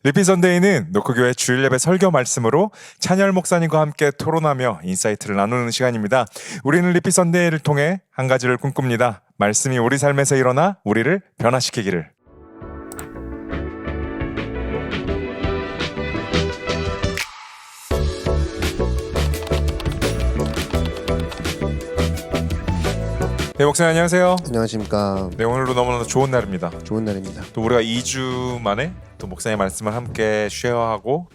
리피 선데이는 노크교회 주일 예배 설교 말씀으로 찬열 목사님과 함께 토론하며 인사이트를 나누는 시간입니다. 우리는 리피 선데이를 통해 한 가지를 꿈꿉니다. 말씀이 우리 삶에서 일어나 우리를 변화시키기를. 네, 목사님 안녕하세요. 안녕하십니까. 네, 오늘도 너무나 좋은 날입니다. 좋은 날입니다. 또 우리가 2주 만에 또 목사님 말씀을 함께 쉐어하고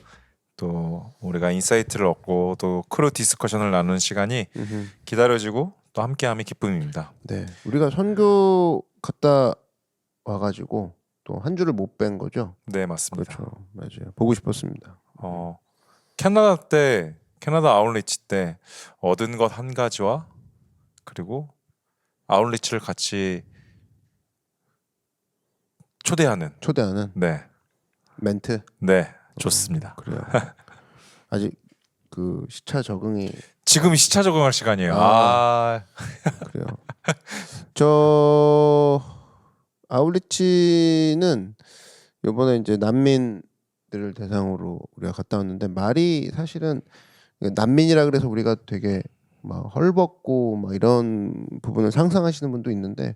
또 우리가 인사이트를 얻고 또 크루 디스커션을 나누는 시간이 기다려지고 또 함께함이 기쁨입니다. 네, 우리가 선교 갔다 와가지고 또 한 주를 못 뵌 거죠. 네, 맞습니다. 그렇죠, 맞아요. 보고 싶었습니다. 캐나다 아웃리치 때 얻은 것 한 가지와 그리고 아웃리치를 같이 초대하는 네, 멘트. 네, 좋습니다. 그래요. 아직 그 시차 적응이 지금 시차 적응할 시간이에요. 그래요. 저 아웃리치는 이번에 이제 난민들을 대상으로 우리가 갔다 왔는데 말이 사실은 난민이라 그래서 우리가 되게 막 헐벗고 막 이런 부분을 상상하시는 분도 있는데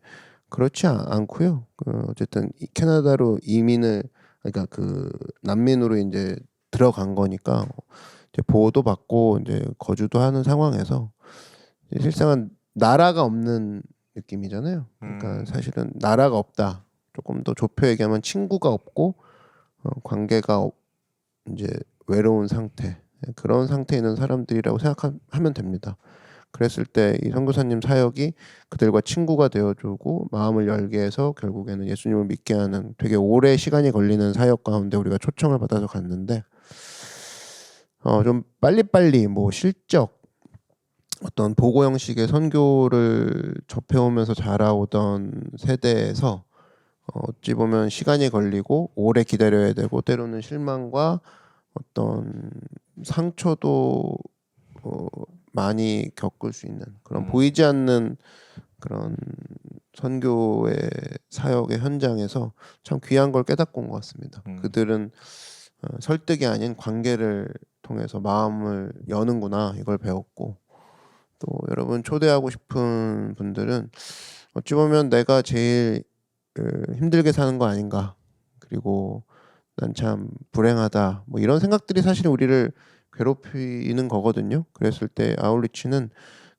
그렇지 않고요. 어쨌든 캐나다로 이민을 그러니까 그 난민으로 이제 들어간 거니까 이제 보호도 받고 이제 거주도 하는 상황에서 실상은 나라가 없는 느낌이잖아요. 그러니까 사실은 나라가 없다. 조금 더 좁혀 얘기하면 친구가 없고 관계가 이제 외로운 상태. 그런 상태에 있는 사람들이라고 생각하면 됩니다. 그랬을 때 이 선교사님 사역이 그들과 친구가 되어주고 마음을 열게 해서 결국에는 예수님을 믿게 하는 되게 오래 시간이 걸리는 사역 가운데 우리가 초청을 받아서 갔는데 좀 빨리빨리 뭐 실적 어떤 보고 형식의 선교를 접해오면서 자라오던 세대에서 어찌 보면 시간이 걸리고 오래 기다려야 되고 때로는 실망과 어떤 상처도 많이 겪을 수 있는 그런 보이지 않는 그런 선교의 사역의 현장에서 참 귀한 걸 깨닫고 온 것 같습니다. 그들은 설득이 아닌 관계를 통해서 마음을 여는구나 이걸 배웠고 또 여러분 초대하고 싶은 분들은 어찌 보면 내가 제일 힘들게 사는 거 아닌가 그리고 난 참 불행하다 뭐 이런 생각들이 사실 우리를 괴롭히는 거거든요. 그랬을 때 아웃리치는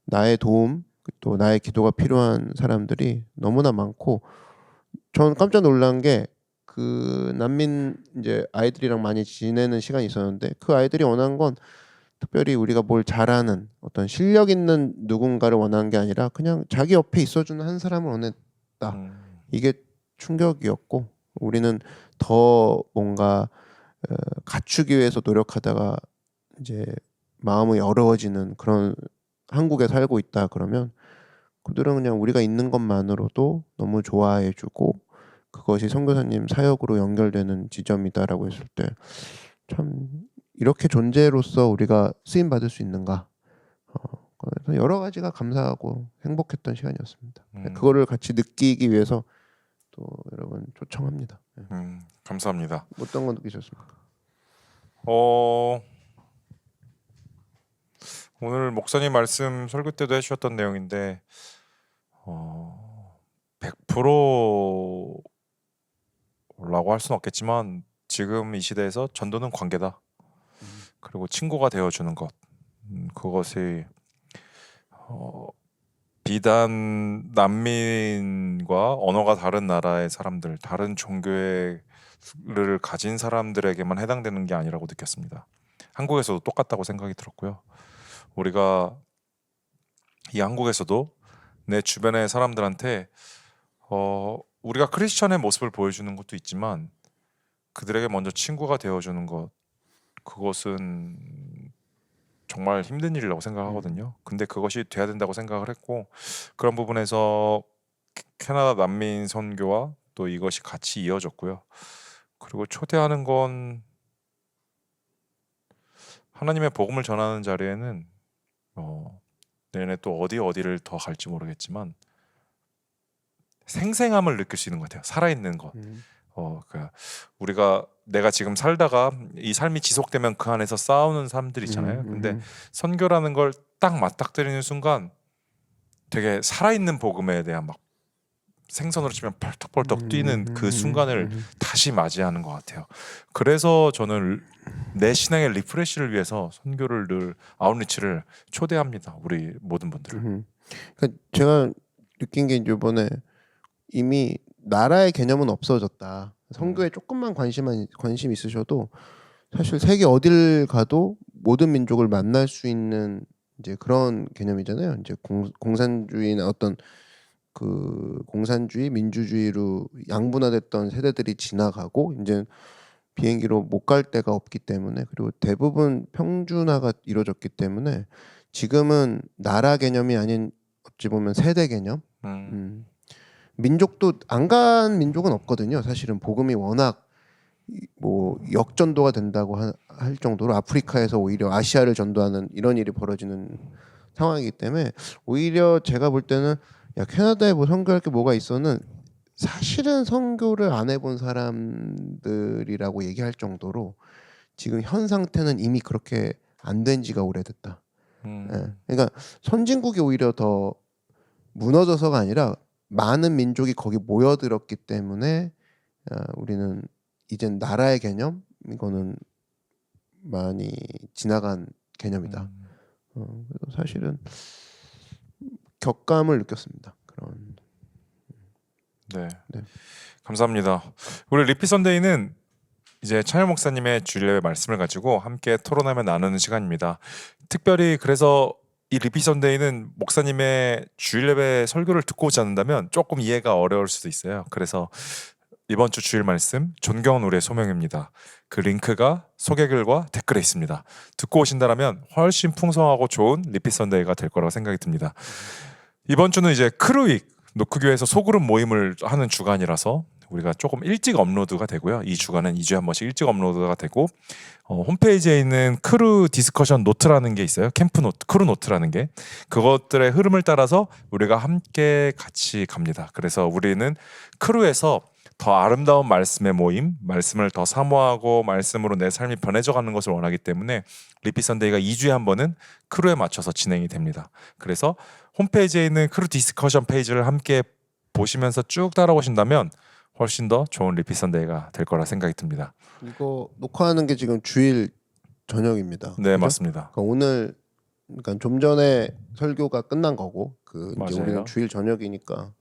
나의 도움 또 나의 기도가 필요한 사람들이 너무나 많고 저는 깜짝 놀란 게 그 난민 이제 아이들이랑 많이 지내는 시간이 있었는데 그 아이들이 원한 건 특별히 우리가 뭘 잘하는 어떤 실력 있는 누군가를 원하는 게 아니라 그냥 자기 옆에 있어주는 한 사람을 원했다. 이게 충격이었고 우리는 더 뭔가 갖추기 위해서 노력하다가 이제 마음이 어려워지는 그런 한국에 살고 있다 그러면 그들은 그냥 우리가 있는 것만으로도 너무 좋아해주고 그것이 선교사님 사역으로 연결되는 지점이다라고 했을 때 참 이렇게 존재로서 우리가 쓰임 받을 수 있는가 그래서 여러 가지가 감사하고 행복했던 시간이었습니다. 그거를 같이 느끼기 위해서 또 여러분 초청합니다. 감사합니다. 어떤 거 느끼셨습니까? 오늘 목사님 말씀 설교 때도 해주셨던 내용인데 100%라고 할 수는 없겠지만 지금 이 시대에서 전도는 관계다. 그리고 친구가 되어주는 것 그것이 비단 난민과 언어가 다른 나라의 사람들 다른 종교를 가진 사람들에게만 해당되는 게 아니라고 느꼈습니다. 한국에서도 똑같다고 생각이 들었고요. 우리가 이 한국에서도 내 주변의 사람들한테 우리가 크리스천의 모습을 보여주는 것도 있지만 그들에게 먼저 친구가 되어주는 것 그것은 정말 힘든 일이라고 생각하거든요. 근데 그것이 돼야 된다고 생각을 했고 그런 부분에서 캐나다 난민 선교와 또 이것이 같이 이어졌고요. 그리고 초대하는 건 하나님의 복음을 전하는 자리에는 내년에 또 어디를 더 갈지 모르겠지만 생생함을 느낄 수 있는 것 같아요. 살아있는 것. 우리가 내가 지금 살다가 이 삶이 지속되면 그 안에서 싸우는 사람들 있잖아요. 근데 선교라는 걸 딱 맞닥뜨리는 순간 되게 살아있는 복음에 대한 막 생선으로 치면 펄떡펄떡 뛰는 그 순간을 다시 맞이하는 것 같아요. 그래서 저는 내 신앙의 리프레시를 위해서 선교를 늘 아웃리치를 초대합니다. 우리 모든 분들을. 그러니까 제가 느낀 게 이제 이번에 이미 나라의 개념은 없어졌다. 선교에 조금만 관심 있으셔도 사실 세계 어딜 가도 모든 민족을 만날 수 있는 이제 그런 개념이잖아요. 이제 공산주의나 어떤 그 공산주의, 민주주의로 양분화됐던 세대들이 지나가고 이제 비행기로 못 갈 데가 없기 때문에 그리고 대부분 평준화가 이루어졌기 때문에 지금은 나라 개념이 아닌 어찌 보면 세대 개념. 민족도 안 간 민족은 없거든요. 사실은 복음이 워낙 뭐 역전도가 된다고 할 정도로 아프리카에서 오히려 아시아를 전도하는 이런 일이 벌어지는 상황이기 때문에 오히려 제가 볼 때는 야 캐나다에 뭐 선교할 게 뭐가 있어는 사실은 선교를 안 해본 사람들이라고 얘기할 정도로 지금 현 상태는 이미 그렇게 안 된 지가 오래됐다. 예. 그러니까 선진국이 오히려 더 무너져서가 아니라 많은 민족이 거기 모여들었기 때문에 우리는 이젠 나라의 개념 이거는 많이 지나간 개념이다. 그래서 사실은 격감을 느꼈습니다. 그런. 네. 네. 감사합니다. 우리 리피 선데이는 이제 찬열 목사님의 주일예배 말씀을 가지고 함께 토론하며 나누는 시간입니다. 특별히 그래서 이 리피 선데이는 목사님의 주일예배 설교를 듣고 오지 않는다면 조금 이해가 어려울 수도 있어요. 그래서 이번 주 주일 말씀 존경은 우리의 소명입니다. 그 링크가 소개글과 댓글에 있습니다. 듣고 오신다면 훨씬 풍성하고 좋은 리피 선데이가 될 거라고 생각이 듭니다. 이번 주는 이제 크루윅 노크교회에서 소그룹 모임을 하는 주간이라서 우리가 조금 일찍 업로드가 되고요. 이 주간은 2주에 한 번씩 일찍 업로드가 되고 홈페이지에 있는 크루 디스커션 노트라는 게 있어요. 캠프 노트, 크루 노트라는 게 그것들의 흐름을 따라서 우리가 함께 같이 갑니다. 그래서 우리는 크루에서 더 아름다운 말씀의 모임, 말씀을 더 사모하고 말씀으로 내 삶이 변해져 가는 것을 원하기 때문에 리피 선데이가 2주에 한 번은 크루에 맞춰서 진행이 됩니다. 그래서 홈페이지에 있는 크루 디스커션 페이지를 함께 보시면서 쭉 따라오신다면 훨씬 더 좋은 리피 선데이가 될 거라 생각이 듭니다. 이거 녹화하는 게 지금 주일 저녁입니다. 네, 그죠? 맞습니다. 그러니까 오늘 그러니까 좀 전에 설교가 끝난 거고 그 이제 맞아요. 우리는 주일 저녁이니까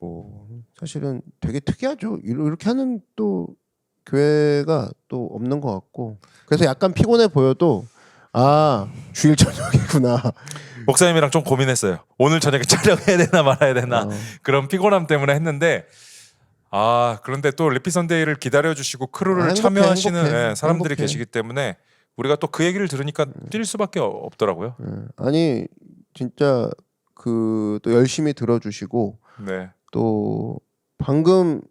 뭐 사실은 되게 특이하죠. 이렇게 하는 또 교회가 또 없는 것 같고 그래서 약간 피곤해 보여도 아 주일 저녁이구나. 목사님이랑 좀 고민했어요. 오늘 저녁에 촬영해야 되나 말아야 되나 그런 피곤함 때문에 했는데 그런데 또 리피 선데이를 기다려주시고 크루를 행복해, 참여하시는 행복해. 사람들이 행복해. 계시기 때문에 우리가 또 그 얘기를 들으니까 뛸 수밖에 없더라고요. 아니 진짜 그 또 열심히 들어주시고 네. 또 방금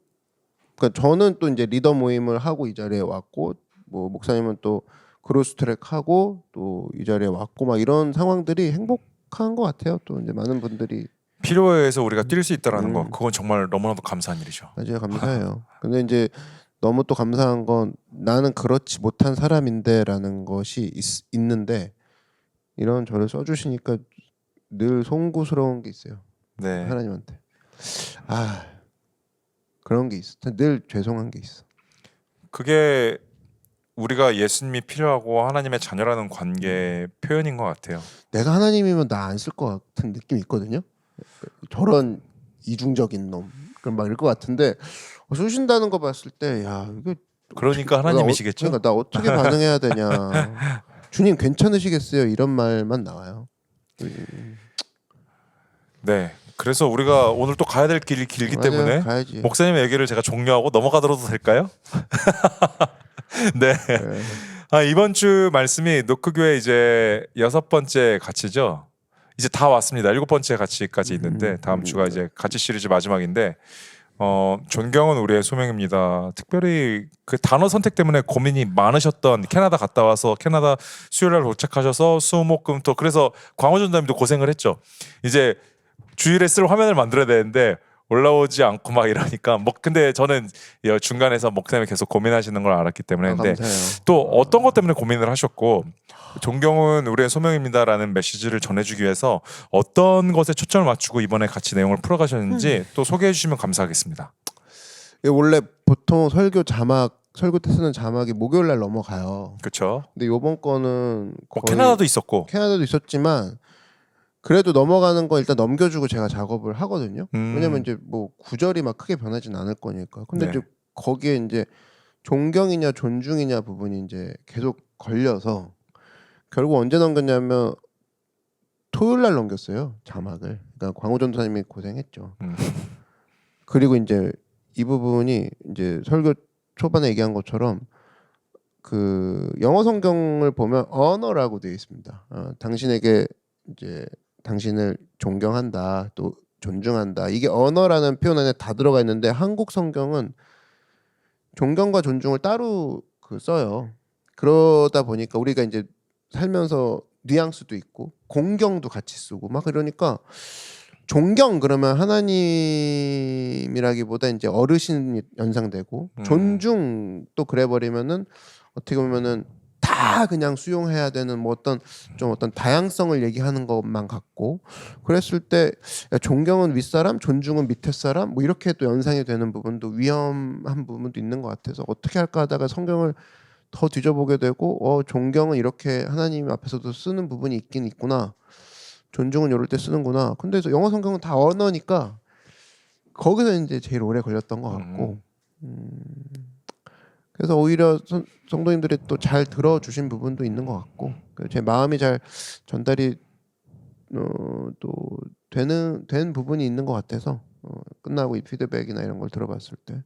그러니까 저는 또 이제 리더 모임을 하고 이 자리에 왔고 뭐 목사님은 또 크로스트랙 하고 또 이 자리에 왔고 막 이런 상황들이 행복한 것 같아요. 또 이제 많은 분들이 필요에 의해서 우리가 뛸 수 있다라는 거 그건 정말 너무나도 감사한 일이죠. 맞아요, 감사해요. 근데 이제 너무 또 감사한 건 나는 그렇지 못한 사람인데라는 것이 있는데 이런 저를 써주시니까 늘 송구스러운 게 있어요. 네. 하나님한테 그런 게 있어. 늘 죄송한 게 있어. 그게 우리가 예수님이 필요하고 하나님의 자녀라는 관계의 표현인 것 같아요. 내가 하나님이면 나 안 쓸 것 같은 느낌이 있거든요. 저런 이중적인 놈 그럼 막 이럴 것 같은데 쓰신다는 거 봤을 때 야 이거 그러니까 하나님이시겠죠. 그러니까 나 어떻게 반응해야 되냐. 주님 괜찮으시겠어요? 이런 말만 나와요. 네. 그래서 우리가 오늘 또 가야 될 길이 길기 맞아요, 때문에 가야지. 목사님의 얘기를 제가 종료하고 넘어가더라도 될까요? 네. 이번 주 말씀이 노크교회 이제 6번째 가치죠. 이제 다 왔습니다. 7번째 가치까지 있는데 다음 주가 이제 가치 시리즈 마지막인데 존경은 우리의 소명입니다. 특별히 그 단어 선택 때문에 고민이 많으셨던 캐나다 갔다 와서 캐나다 수요일날 도착하셔서 수목금토 그래서 광호전도님도 고생을 했죠. 이제 주일에 쓸 화면을 만들어야 되는데 올라오지 않고 막 이러니까 뭐 근데 저는 이 중간에서 목사님이 계속 고민하시는 걸 알았기 때문에 근데 감사해요. 또 어떤 것 때문에 고민을 하셨고 존경은 우리의 소명입니다라는 메시지를 전해주기 위해서 어떤 것에 초점을 맞추고 이번에 같이 내용을 풀어가셨는지 또 소개해 주시면 감사하겠습니다. 이게 원래 보통 설교 때 쓰는 자막이 목요일 날 넘어가요. 그렇죠. 근데 요번 거는 뭐 거의 캐나다도 있었고. 캐나다도 있었지만 그래도 넘어가는 거 일단 넘겨주고 제가 작업을 하거든요. 왜냐면 이제 뭐 구절이 막 크게 변하진 않을 거니까. 근데 네. 이제 거기에 이제 존경이냐 존중이냐 부분이 이제 계속 걸려서 결국 언제 넘겼냐면 토요일 날 넘겼어요 자막을. 그러니까 광호 전도사님이 고생했죠. 그리고 이제 이 부분이 이제 설교 초반에 얘기한 것처럼 그 영어 성경을 보면 언어라고 되어 있습니다. 당신에게 이제 당신을 존경한다 또 존중한다 이게 언어라는 표현 안에 다 들어가 있는데 한국 성경은 존경과 존중을 따로 써요. 그러다 보니까 우리가 이제 살면서 뉘앙스도 있고 공경도 같이 쓰고 막 그러니까 존경 그러면 하나님이라기보다 이제 어르신이 연상되고 존중 또 그래 버리면은 어떻게 보면은 다 그냥 수용해야 되는 뭐 어떤 다양성을 얘기하는 것만 같고 그랬을 때 존경은 윗사람 존중은 밑에 사람 뭐 이렇게 또 연상이 되는 부분도 위험한 부분도 있는 것 같아서 어떻게 할까 하다가 성경을 더 뒤져보게 되고 존경은 이렇게 하나님 앞에서도 쓰는 부분이 있긴 있구나 존중은 이럴 때 쓰는구나 근데 영어 성경은 다 언어니까 거기서 이제 제일 오래 걸렸던 것 같고 그래서 오히려 성도님들이 또 잘 들어주신 부분도 있는 것 같고 제 마음이 잘 전달이 또 된 부분이 있는 것 같아서 끝나고 이 피드백이나 이런 걸 들어봤을 때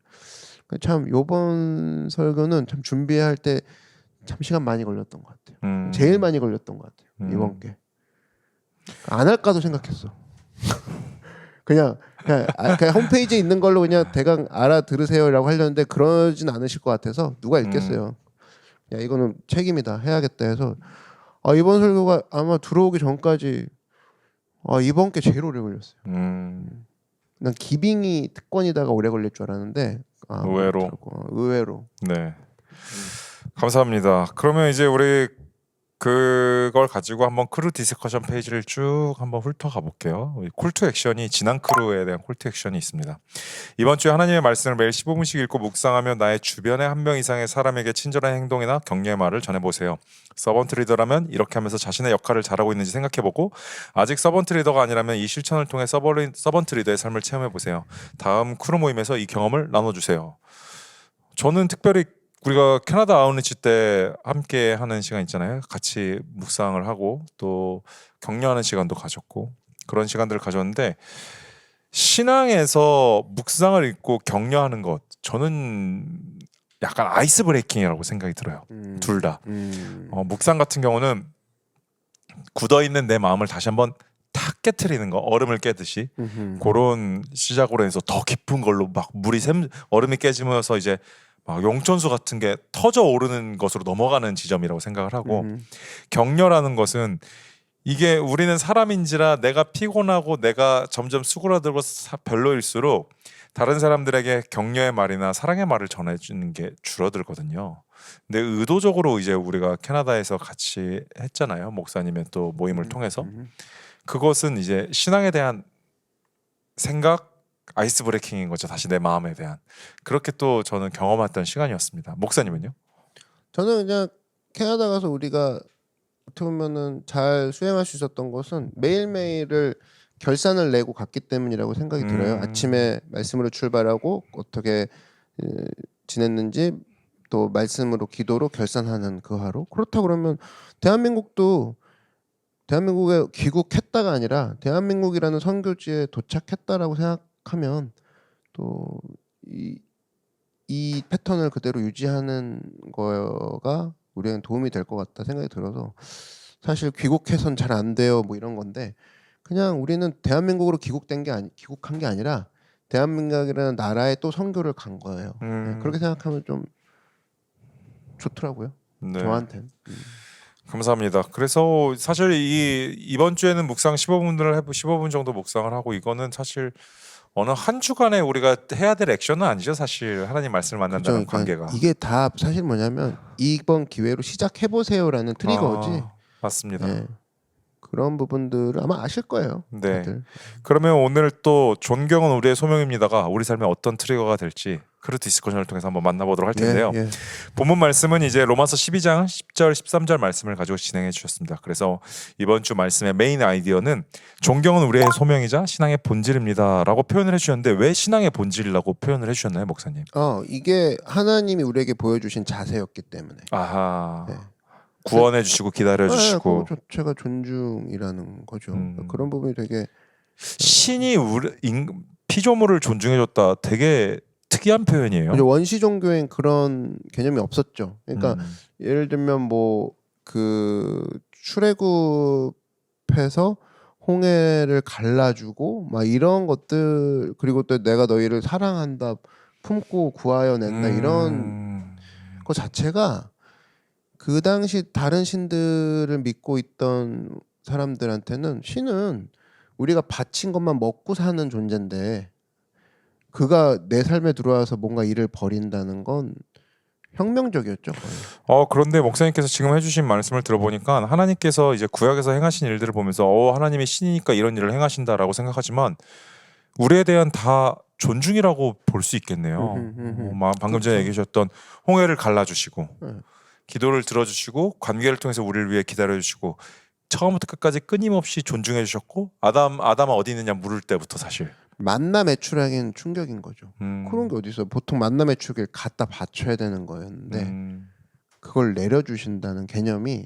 참 요번 설교는 참 준비할 때 참 시간 많이 걸렸던 것 같아요. 제일 많이 걸렸던 것 같아요. 이번 게 안 할까도 생각했어. 그냥 홈페이지에 있는 걸로 그냥 대강 알아들으세요라고 하려는데 그러진 않으실 것 같아서 누가 읽겠어요. 야 이거는 책임이다 해야겠다 해서 이번 설교가 아마 들어오기 전까지 이번 게 제일 오래 걸렸어요. 난 기빙이 특권이다가 오래 걸릴 줄 알았는데 의외로 네 감사합니다. 그러면 이제 우리 그걸 가지고 한번 크루 디스커션 페이지를 쭉 한번 훑어가 볼게요. 콜투 액션이 지난 크루에 대한 콜투 액션이 있습니다. 이번 주에 하나님의 말씀을 매일 15분씩 읽고 묵상하며 나의 주변에 한 명 이상의 사람에게 친절한 행동이나 격려의 말을 전해보세요. 서번트 리더라면 이렇게 하면서 자신의 역할을 잘하고 있는지 생각해보고 아직 서번트 리더가 아니라면 이 실천을 통해 서번트 리더의 삶을 체험해보세요. 다음 크루 모임에서 이 경험을 나눠주세요. 저는 특별히 우리가 캐나다 아웃리치 때 함께 하는 시간 있잖아요. 같이 묵상을 하고 또 격려하는 시간도 가졌고 그런 시간들을 가졌는데 신앙에서 묵상을 읽고 격려하는 것 저는 약간 아이스 브레이킹이라고 생각이 들어요. 둘 다. 묵상 같은 경우는 굳어있는 내 마음을 다시 한번 탁 깨트리는 거 얼음을 깨듯이 그런 시작으로 해서 더 깊은 걸로 막 얼음이 깨지면서 이제 막 용천수 같은 게 터져 오르는 것으로 넘어가는 지점이라고 생각을 하고 격려라는 것은 이게 우리는 사람인지라 내가 피곤하고 내가 점점 수그러들고 별로일수록 다른 사람들에게 격려의 말이나 사랑의 말을 전해주는 게 줄어들거든요. 근데 의도적으로 이제 우리가 캐나다에서 같이 했잖아요. 목사님의 또 모임을 통해서 그것은 이제 신앙에 대한 생각 아이스 브레이킹인 거죠. 다시 내 마음에 대한 그렇게 또 저는 경험했던 시간이었습니다. 목사님은요? 저는 그냥 캐나다 가서 우리가 어떻게 보면은 잘 수행할 수 있었던 것은 매일매일을 결산을 내고 갔기 때문이라고 생각이 들어요. 아침에 말씀으로 출발하고 어떻게 지냈는지 또 말씀으로 기도로 결산하는 그 하루. 그렇다 그러면 대한민국에 귀국했다가 아니라 대한민국이라는 선교지에 도착했다라고 생각하면 또 이 패턴을 그대로 유지하는 거가 우리에겐 도움이 될 것 같다 생각이 들어서 사실 귀국해선 잘 안 돼요 뭐 이런 건데 그냥 우리는 대한민국으로 귀국한 게 아니라 대한민국이라는 나라에 또 선교를 간 거예요. 네, 그렇게 생각하면 좀 좋더라고요. 네. 저한텐. 감사합니다. 그래서 사실 이번 주에는 묵상 15분 정도 묵상을 하고 이거는 사실 어느 한 주간에 우리가 해야 될 액션은 아니죠. 사실 하나님 말씀을 만난다는 그죠. 그러니까 관계가. 이게 다 사실 뭐냐면 이번 기회로 시작해 보세요라는 트리거지. 맞습니다. 예. 그런 부분들을 아마 아실 거예요. 네. 다들. 그러면 오늘 또 존경은 우리의 소명입니다가 우리 삶에 어떤 트리거가 될지 크루 디스커션을 통해서 한번 만나보도록 할 텐데요. 예. 본문 말씀은 이제 로마서 12장 10절 13절 말씀을 가지고 진행해 주셨습니다. 그래서 이번 주 말씀의 메인 아이디어는 존경은 우리의 소명이자 신앙의 본질입니다라고 표현을 해주셨는데 왜 신앙의 본질이라고 표현을 해주셨나요, 목사님? 이게 하나님이 우리에게 보여주신 자세였기 때문에. 아하. 네. 구원해 주시고 기다려 주시고 그거 자체가 존중이라는 거죠. 그런 부분이 되게 신이 우리 피조물을 존중해 줬다. 되게 특이한 표현이에요. 그죠. 원시 종교엔 그런 개념이 없었죠. 그러니까 예를 들면 뭐 그 출애굽해서 홍해를 갈라주고 막 이런 것들, 그리고 또 내가 너희를 사랑한다, 품고 구하여 낸다, 이런 거 자체가 그 당시 다른 신들을 믿고 있던 사람들한테는 신은 우리가 바친 것만 먹고 사는 존재인데 그가 내 삶에 들어와서 뭔가 일을 벌인다는 건 혁명적이었죠. 거의. 그런데 목사님께서 지금 해주신 말씀을 들어보니까 하나님께서 이제 구약에서 행하신 일들을 보면서 하나님이 신이니까 이런 일을 행하신다라고 생각하지만 우리에 대한 다 존중이라고 볼 수 있겠네요. 방금 전에 그렇죠. 얘기해 주셨던 홍해를 갈라주시고 네. 기도를 들어주시고 관계를 통해서 우리를 위해 기다려주시고 처음부터 끝까지 끊임없이 존중해 주셨고 아담아 어디 있느냐 물을 때부터 사실 만나 매출하기는 충격인 거죠. 그런 게 어디 있어요. 보통 만나 매출을 갖다 바쳐야 되는 거였는데 그걸 내려주신다는 개념이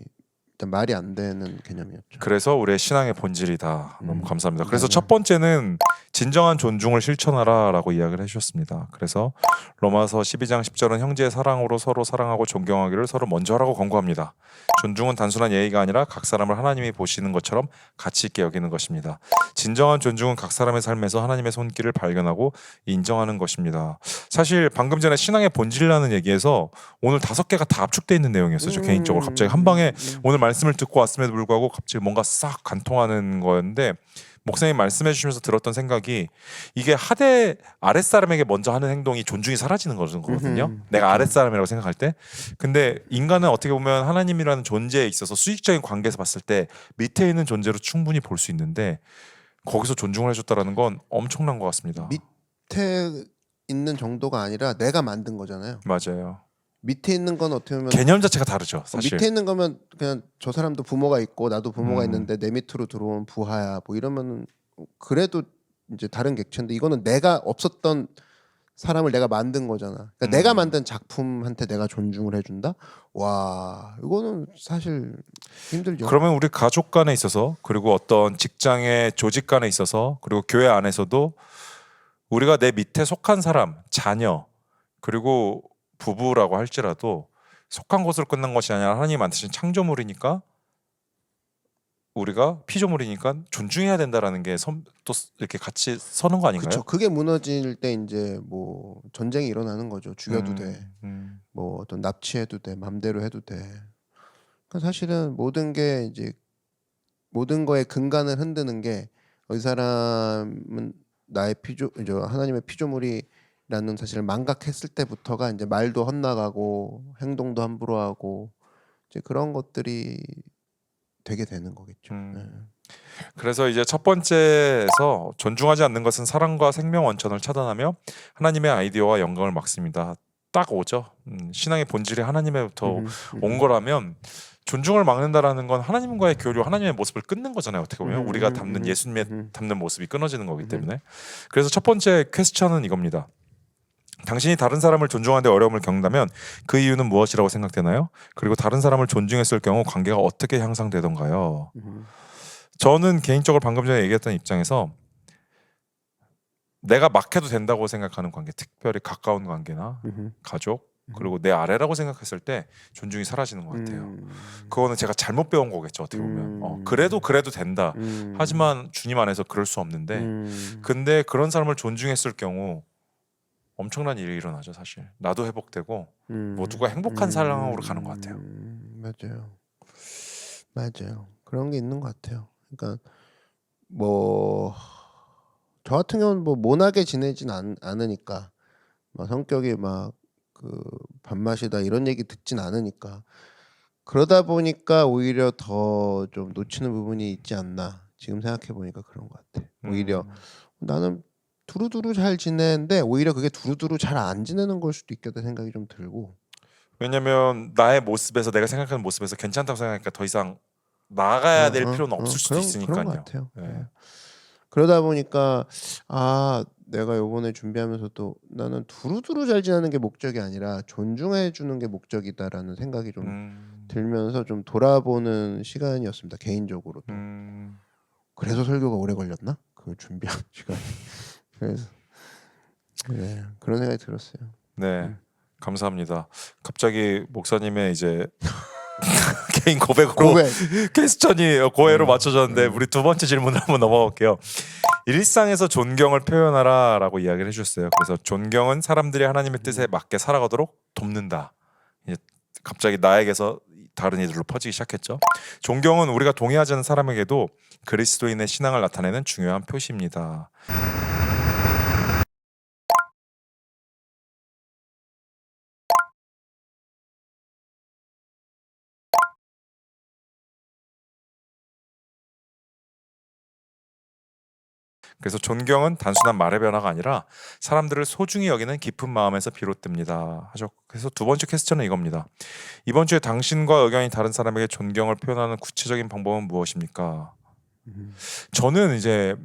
일단 말이 안 되는 개념이었죠. 그래서 우리의 신앙의 본질이다. 너무 감사합니다. 그래서 맞아요. 첫 번째는 진정한 존중을 실천하라라고 이야기를 해주셨습니다. 그래서 로마서 12장 10절은 형제의 사랑으로 서로 사랑하고 존경하기를 서로 먼저 하라고 권고합니다. 존중은 단순한 예의가 아니라 각 사람을 하나님이 보시는 것처럼 가치 있게 여기는 것입니다. 진정한 존중은 각 사람의 삶에서 하나님의 손길을 발견하고 인정하는 것입니다. 사실 방금 전에 신앙의 본질이라는 얘기에서 오늘 5개가 다 압축되어 있는 내용이었어요. 저 개인적으로 갑자기 한 방에 오늘 말씀을 듣고 왔음에도 불구하고 갑자기 뭔가 싹 관통하는 거였는데 목사님 말씀해 주시면서 들었던 생각이 이게 하되 아랫사람에게 먼저 하는 행동이 존중이 사라지는 거거든요. 내가 아랫사람이라고 생각할 때. 근데 인간은 어떻게 보면 하나님이라는 존재에 있어서 수직적인 관계에서 봤을 때 밑에 있는 존재로 충분히 볼 수 있는데 거기서 존중을 해줬다라는 건 엄청난 것 같습니다. 밑에 있는 정도가 아니라 내가 만든 거잖아요. 맞아요. 밑에 있는 건 어떻게 보면 개념 자체가 다르죠. 사실. 밑에 있는 거면 그냥 저 사람도 부모가 있고 나도 부모가 있는데 내 밑으로 들어온 부하야 뭐 이러면 그래도 이제 다른 객체인데 이거는 내가 없었던 사람을 내가 만든 거잖아. 그러니까 내가 만든 작품한테 내가 존중을 해준다. 와, 이거는 사실 힘들죠. 그러면 우리 가족 간에 있어서 그리고 어떤 직장의 조직 간에 있어서 그리고 교회 안에서도 우리가 내 밑에 속한 사람, 자녀 그리고 부부라고 할지라도 속한 것으로 끝난 것이 아니라 하나님이 만드신 창조물이니까 우리가 피조물이니까 존중해야 된다라는 게 또 이렇게 같이 서는 거 아닌가요? 그렇죠. 그게 무너질 때 이제 뭐 전쟁이 일어나는 거죠. 죽여도 돼. 뭐 어떤 납치해도 돼. 맘대로 해도 돼. 그러니까 사실은 모든 게 이제 모든 거의 근간을 흔드는 게 이 사람은 나의 하나님의 피조물이라는 사실을 망각했을 때부터가 이제 말도 헛나가고 행동도 함부로 하고 이제 그런 것들이 되게 되는 거겠죠. 네. 그래서 이제 첫 번째에서 존중하지 않는 것은 사랑과 생명 원천을 차단하며 하나님의 아이디어와 영광을 막습니다. 딱 오죠. 신앙의 본질이 하나님에부터 온 거라면 존중을 막는다라는 건 하나님과의 교류, 하나님의 모습을 끊는 거잖아요. 어떻게 보면 우리가 담는 예수님의 담는 모습이 끊어지는 거기 때문에. 그래서 첫 번째 퀘스천은 이겁니다. 당신이 다른 사람을 존중하는데 어려움을 겪는다면 그 이유는 무엇이라고 생각되나요? 그리고 다른 사람을 존중했을 경우 관계가 어떻게 향상되던가요? 저는 개인적으로 방금 전에 얘기했던 입장에서 내가 막해도 된다고 생각하는 관계, 특별히 가까운 관계나 가족 그리고 내 아래라고 생각했을 때 존중이 사라지는 것 같아요. 그거는 제가 잘못 배운 거겠죠. 어떻게 보면 그래도 된다. 하지만 주님 안에서 그럴 수 없는데 근데 그런 사람을 존중했을 경우 엄청난 일이 일어나죠. 사실 나도 회복되고 모두가 행복한 상황으로 가는 것 같아요. 맞아요. 그런 게 있는 것 같아요. 그러니까 뭐 저 같은 경우는 뭐 모나게 지내진 않으니까 막 성격이 막 그 밥맛이다 이런 얘기 듣진 않으니까 그러다 보니까 오히려 더 좀 놓치는 부분이 있지 않나 지금 생각해 보니까 그런 것 같아. 오히려 나는 두루두루 잘 지내는데 오히려 그게 두루두루 잘 안 지내는 걸 수도 있겠다 생각이 좀 들고. 왜냐면 나의 모습에서 내가 생각하는 모습에서 괜찮다고 생각하니까 더 이상 나아가야 될 필요는 없을 수도 그런 것 있으니까요. 같아요. 예. 그러다 보니까 내가 요번에 준비하면서도 나는 두루두루 잘 지내는 게 목적이 아니라 존중해 주는 게 목적이다라는 생각이 좀 들면서 좀 돌아보는 시간이었습니다. 개인적으로도. 그래서 설교가 오래 걸렸나? 그 준비하는 시간이. 그래서 그런 생각이 들었어요. 네, 감사합니다. 갑자기 목사님의 이제 개인 고백으로 고백. 퀘스천이 고해로 맞춰졌는데 우리 두 번째 질문을 한번 넘어갈게요. 일상에서 존경을 표현하라라고 이야기를 해주셨어요. 그래서 존경은 사람들이 하나님의 뜻에 맞게 살아가도록 돕는다. 이제 갑자기 나에게서 다른 이들로 퍼지기 시작했죠. 존경은 우리가 동의하지 않는 사람에게도 그리스도인의 신앙을 나타내는 중요한 표시입니다. 그래서 존경은 단순한 말의 변화가 아니라 사람들을 소중히 여기는 깊은 마음에서 비롯됩니다. 그래서 두 번째 퀘스천은 이겁니다. 이번 주에 당신과 의견이 다른 사람에게 존경을 표현하는 구체적인 방법은 무엇입니까? 저는 이제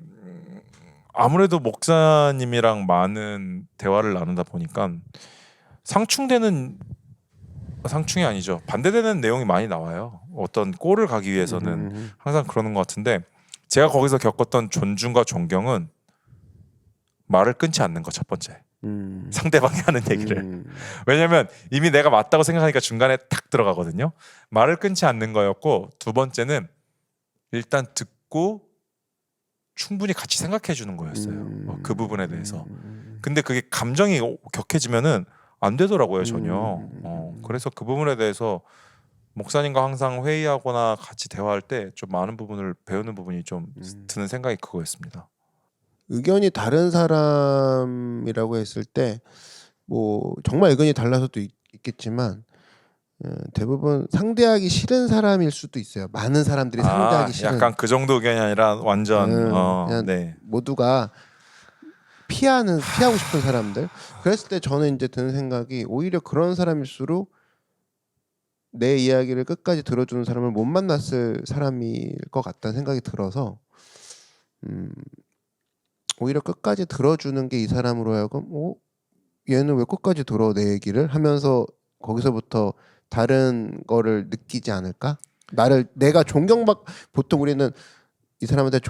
아무래도 목사님이랑 많은 대화를 나누다 보니까 상충이 아니죠. 반대되는 내용이 많이 나와요. 어떤 꼴을 가기 위해서는 항상 그러는 것 같은데 제가 거기서 겪었던 존중과 존경은 말을 끊지 않는 거 첫 번째. 상대방이 하는 얘기를. 왜냐면 이미 내가 맞다고 생각하니까 중간에 탁 들어가거든요. 말을 끊지 않는 거였고 두 번째는 일단 듣고 충분히 같이 생각해 주는 거였어요. 그 부분에 대해서. 근데 그게 감정이 격해지면은 안 되더라고요, 전혀. 그래서 그 부분에 대해서 목사님과 항상 회의하거나 같이 대화할 때 좀 많은 부분을 배우는 부분이 좀 드는 생각이 그거였습니다. 의견이 다른 사람이라고 했을 때 뭐 정말 의견이 달라서도 있겠지만 대부분 상대하기 싫은 사람일 수도 있어요. 많은 사람들이 상대하기 싫은. 약간 그 정도 의견이 아니라 완전 그냥 네. 모두가 피하고 싶은 사람들. 그랬을 때 저는 이제 드는 생각이 오히려 그런 사람일수록 내 이야기를 끝까지 들어주는 사람을 못 만났을 사람일 것 같다는 생각이 들어서 오히려 끝까지 들어주는 게 이 사람으로 하여금 얘는 왜 끝까지 들어 내 얘기를 하면서 거기서부터 다른 거를 느끼지 않을까? 내가 보통 우리는 이 사람한테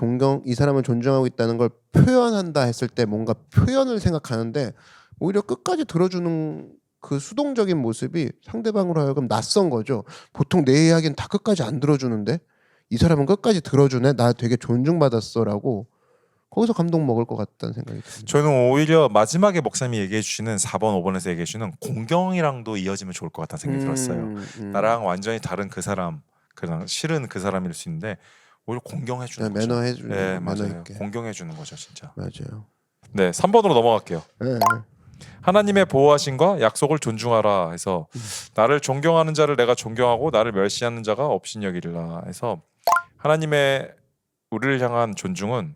이 사람을 존중하고 있다는 걸 표현한다 했을 때 뭔가 표현을 생각하는데 오히려 끝까지 들어주는 그 수동적인 모습이 상대방으로 하여금 낯선 거죠. 보통 내 이야기는 다 끝까지 안 들어주는데 이 사람은 끝까지 들어주네. 나 되게 존중받았어라고 거기서 감동 먹을 것 같다는 생각이 듭니다. 저는 오히려 마지막에 목사님이 얘기해 주시는 4번, 5번에서 얘기해 주시는 공경이랑도 이어지면 좋을 것 같다는 생각이 들었어요. 나랑 완전히 다른 그 사람, 그냥 싫은 그 사람일 수 있는데 오히려 공경해 주는 거죠. 매너해 주는 네, 매너 맞아요. 있게. 공경해 주는 거죠, 진짜. 맞아요. 네, 3번으로 넘어갈게요. 네. 하나님의 보호하심과 약속을 존중하라 해서 나를 존경하는 자를 내가 존경하고 나를 멸시하는 자가 업신여기리라 해서 하나님의 우리를 향한 존중은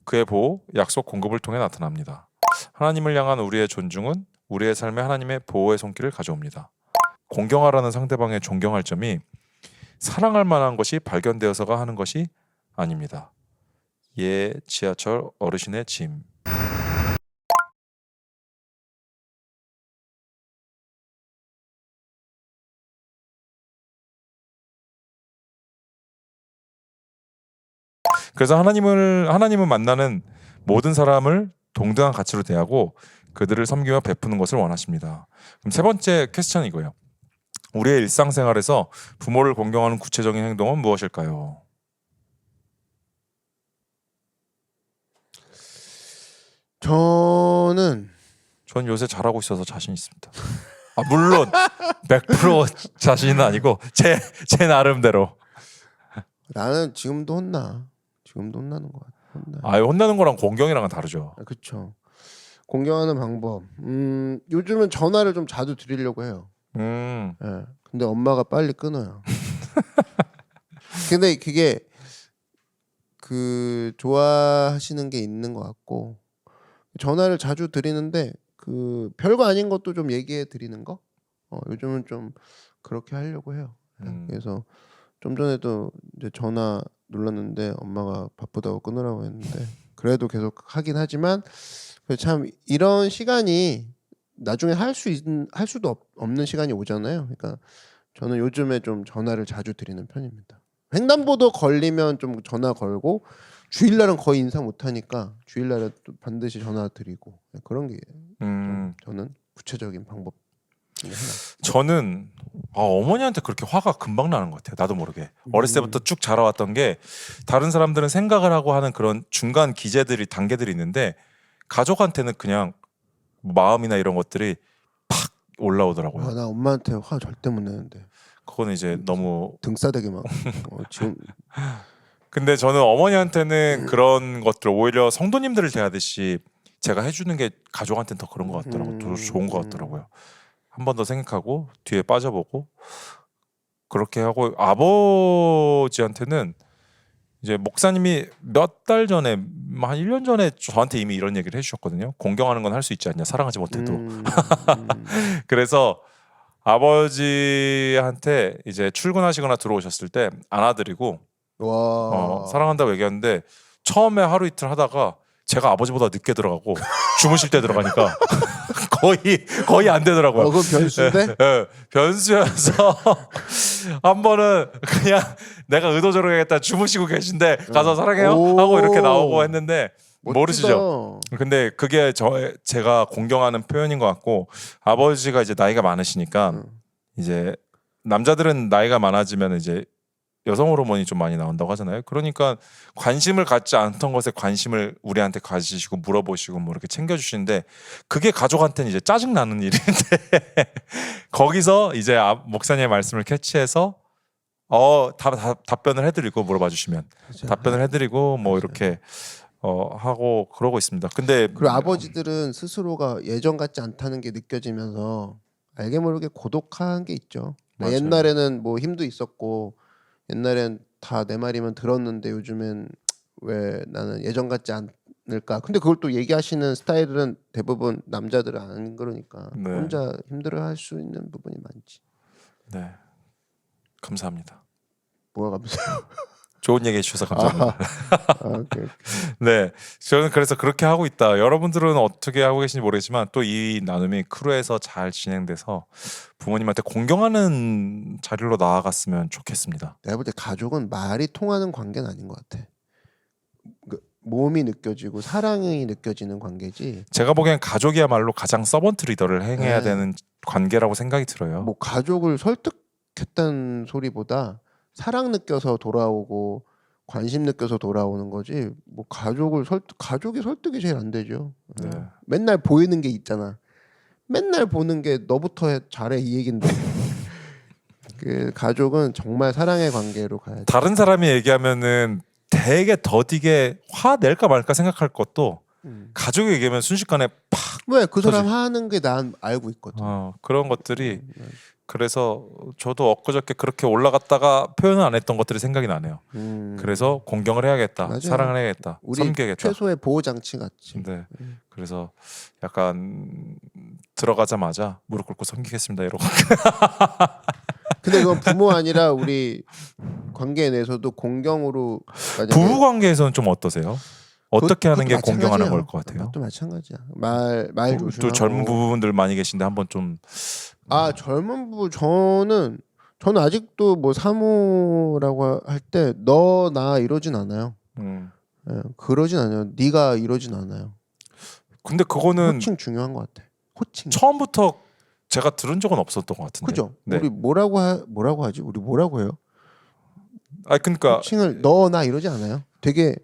그의 보호, 약속 공급을 통해 나타납니다. 하나님을 향한 우리의 존중은 우리의 삶에 하나님의 보호의 손길을 가져옵니다. 공경하라는 상대방의 존경할 점이 사랑할 만한 것이 발견되어서가 하는 것이 아닙니다. 지하철 어르신의 짐. 그래서 하나님은 만나는 모든 사람을 동등한 가치로 대하고 그들을 섬기며 베푸는 것을 원하십니다. 그럼 세 번째 퀘스천은 이거예요. 우리의 일상생활에서 부모를 공경하는 구체적인 행동은 무엇일까요? 전 요새 잘하고 있어서 자신 있습니다. 물론 100% 자신은 아니고 제 나름대로. 나는 지금도 혼나는 것 같아. 혼나요. 아, 혼나는 거랑 공경이랑은 다르죠. 그렇죠. 공경하는 방법. 요즘은 전화를 좀 자주 드리려고 해요. 예. 근데 엄마가 빨리 끊어요. 근데 그게 그 좋아하시는 게 있는 것 같고 전화를 자주 드리는데 그 별거 아닌 것도 좀 얘기해 드리는 거. 요즘은 좀 그렇게 하려고 해요. 예. 그래서 좀 전에도 이제 전화 눌렀는데 엄마가 바쁘다고 끊으라고 했는데 그래도 계속 하긴 하지만 참 이런 시간이 나중에 할 수도 없는 시간이 오잖아요. 그러니까 저는 요즘에 좀 전화를 자주 드리는 편입니다. 횡단보도 걸리면 좀 전화 걸고 주일날은 거의 인사 못 하니까 주일날에 또 반드시 전화 드리고 그런 게 좀 저는 구체적인 방법 중에 하나. 저는 어머니한테 그렇게 화가 금방 나는 것 같아요. 나도 모르게. 어렸을 때부터 쭉 자라왔던 게 다른 사람들은 생각을 하고 하는 그런 중간 기제들이 단계들이 있는데 가족한테는 그냥 마음이나 이런 것들이 팍 올라오더라고요. 나 엄마한테 화 절대 못 내는데 그거는 이제 너무 등싸대기 막 지금 근데 저는 어머니한테는 그런 것들 오히려 성도님들을 대하듯이 제가 해주는 게 가족한테는 더 그런 것 같더라고요. 더 좋은 것 같더라고요. 한 번 더 생각하고 뒤에 빠져보고 그렇게 하고 아버지한테는 이제 목사님이 몇 달 전에 한 1년 전에 저한테 이미 이런 얘기를 해주셨거든요. 공경하는 건 할 수 있지 않냐 사랑하지 못해도. 그래서 아버지한테 이제 출근하시거나 들어오셨을 때 안아드리고 와 사랑한다고 얘기하는데 처음에 하루 이틀 하다가 제가 아버지보다 늦게 들어가고 주무실 때 들어가니까 거의 안 되더라고요. 그건 변수인데? 변수여서 한 번은 그냥 내가 의도적으로 해야겠다 주무시고 계신데 가서 사랑해요 하고 이렇게 나오고 했는데 모르시죠? 근데 그게 제가 공경하는 표현인 것 같고 아버지가 이제 나이가 많으시니까 이제 남자들은 나이가 많아지면 이제 여성 호르몬이 좀 많이 나온다고 하잖아요. 그러니까 관심을 갖지 않던 것에 관심을 우리한테 가지시고 물어보시고 뭐 이렇게 챙겨주시는데 그게 가족한테는 이제 짜증 나는 일인데 거기서 이제 목사님의 말씀을 캐치해서 답변을 해드리고 물어봐 주시면 답변을 해드리고 뭐 이렇게 하고 그러고 있습니다. 근데 그리고 아버지들은 스스로가 예전 같지 않다는 게 느껴지면서 알게 모르게 고독한 게 있죠. 맞아요. 옛날에는 뭐 힘도 있었고 옛날엔 다 내 말이면 들었는데 요즘엔 왜 나는 예전 같지 않을까. 근데 그걸 또 얘기하시는 스타일은 대부분 남자들은 안 그러니까 네. 혼자 힘들어할 수 있는 부분이 많지. 네, 감사합니다. 뭐가 감사해요? 좋은 얘기 해주셔서 감사합니다. 오케이. 네, 저는 그래서 그렇게 하고 있다. 여러분들은 어떻게 하고 계신지 모르겠지만 또 이 나눔이 크루에서 잘 진행돼서 부모님한테 공경하는 자리로 나아갔으면 좋겠습니다. 내가 볼 때 가족은 말이 통하는 관계는 아닌 것 같아. 몸이 느껴지고 사랑이 느껴지는 관계지. 제가 보기엔 가족이야말로 가장 서번트 리더를 행해야 네. 되는 관계라고 생각이 들어요. 뭐 가족을 설득했다는 소리보다 사랑 느껴서 돌아오고 관심 느껴서 돌아오는 거지. 뭐 가족이 설득이 제일 안 되죠. 네. 맨날 보이는 게 있잖아. 맨날 보는 게 너부터 잘해 이 얘긴데. 그 가족은 정말 사랑의 관계로 가야지. 다른 사람이 얘기하면은 되게 더디게 화낼까 말까 생각할 것도 가족이 얘기하면 순식간에 팍 왜 그 사람 터지- 하는 게 난 알고 있거든. 그런 것들이 그래서 저도 엊그저께 그렇게 올라갔다가 표현을 안 했던 것들이 생각이 나네요. 그래서 공경을 해야겠다, 맞아요. 사랑을 해야겠다, 우리 섬겨야겠다. 최소의 보호 장치 같이. 네. 그래서 약간 들어가자마자 무릎 꿇고 섬기겠습니다 이러고. 근데 그건 부모 아니라 우리 관계 내에서도 공경으로 부부 관계에서는 좀 어떠세요? 어떻게 하는 게 그것도 공경하는 마찬가지예요. 걸 것 같아요? 그것도 마찬가지야. 말 조심하고. 또 젊은 부부분들 많이 계신데 한번 좀 젊은 부부 저는 아직도 뭐 사모라고 할 때 너 나 이러진 않아요. 예, 그러진 않아요. 네가 이러진 않아요. 근데 그거는 호칭 중요한 것 같아. 호칭. 처음부터 제가 들은 적은 없었던 것 같은데. 그죠? 네. 우리 뭐라고 하지? 우리 뭐라고 해요? 그러니까 호칭을 너 나 이러지 않아요. 되게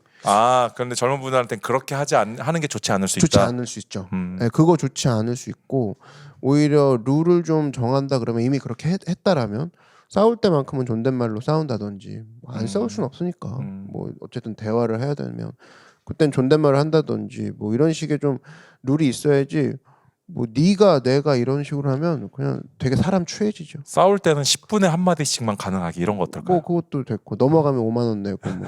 그런데 젊은 분들한테는 그렇게 하는 게 좋지 않을 수 좋지 있다. 않을 수 있죠. 네, 그거 좋지 않을 수 있고 오히려 룰을 좀 정한다 그러면 이미 그렇게 했다라면 싸울 때만큼은 존댓말로 싸운다든지 안 싸울 수는 없으니까 뭐 어쨌든 대화를 해야 되면 그땐 존댓말을 한다든지 뭐 이런 식의 좀 룰이 있어야지. 뭐 네가 내가 이런 식으로 하면 그냥 되게 사람 추해지죠. 싸울 때는 10분에 한 마디씩만 가능하게 이런 거 어떨까요? 뭐 그것도 됐고 넘어가면 5만 원 내고 뭐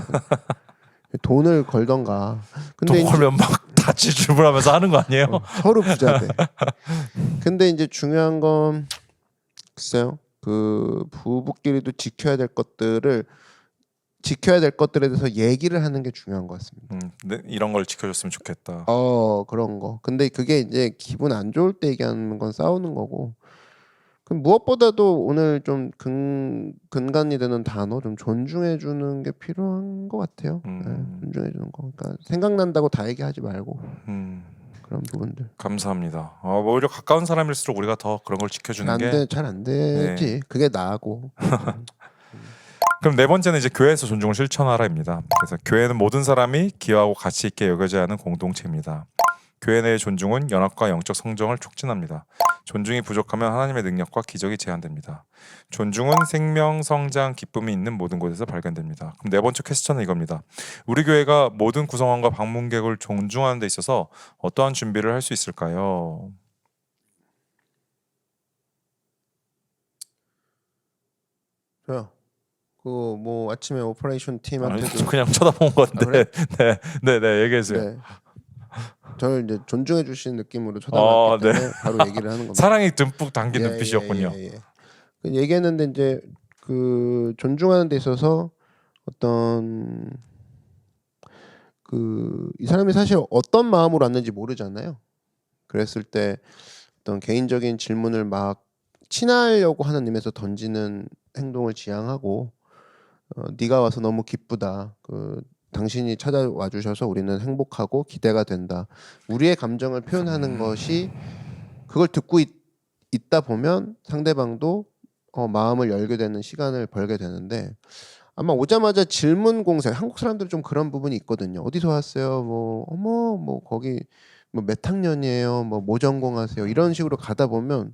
돈을 걸던가. 근데 돈 걸면 막 다치 주문하면서 하는 거 아니에요? 서로 부자 돼. 근데 이제 중요한 건 글쎄요. 그 부부끼리도 지켜야 될 것들에 대해서 얘기를 하는 게 중요한 것 같습니다. 네, 이런 걸 지켜줬으면 좋겠다. 그런 거. 근데 그게 이제 기분 안 좋을 때 얘기하는 건 싸우는 거고. 그럼 무엇보다도 오늘 좀 근간이 되는 단어 좀 존중해 주는 게 필요한 것 같아요. 존중해 주는 거. 그러니까 생각난다고 다 얘기하지 말고 그런 부분들. 감사합니다. 오히려 가까운 사람일수록 우리가 더 그런 걸 지켜주는 게. 잘 안 되지. 네. 그게 나하고. 그럼 네 번째는 이제 교회에서 존중을 실천하라입니다. 그래서 교회는 모든 사람이 귀하고 가치 있게 여겨져야 하는 공동체입니다. 교회 내의 존중은 연합과 영적 성장을 촉진합니다. 존중이 부족하면 하나님의 능력과 기적이 제한됩니다. 존중은 생명, 성장, 기쁨이 있는 모든 곳에서 발견됩니다. 그럼 네 번째 퀘스천은 이겁니다. 우리 교회가 모든 구성원과 방문객을 존중하는 데 있어서 어떠한 준비를 할 수 있을까요? 저요. 그 뭐 아침에 오퍼레이션 팀한테도 그냥 쳐다본 건데. 그래? 네, 얘기해주세요. 네. 저를 이제 존중해 주시는 느낌으로 쳐다봤기 네. 때문에 바로 얘기를 하는 겁니다. 사랑이 듬뿍 담긴 예, 눈빛이었군요. 그 얘기했는데 이제 그 존중하는 데 있어서 어떤 그 이 사람이 사실 어떤 마음으로 왔는지 모르잖아요. 그랬을 때 어떤 개인적인 질문을 막 친하려고 하는 의미에서 던지는 행동을 지양하고 네가 와서 너무 기쁘다. 당신이 찾아와 주셔서 우리는 행복하고 기대가 된다. 우리의 감정을 표현하는 것이 그걸 듣고 있다 보면 상대방도 마음을 열게 되는 시간을 벌게 되는데 아마 오자마자 질문 공세 한국 사람들은 좀 그런 부분이 있거든요. 어디서 왔어요? 뭐 어머 뭐 거기 뭐 몇 학년이에요? 뭐 전공하세요? 이런 식으로 가다 보면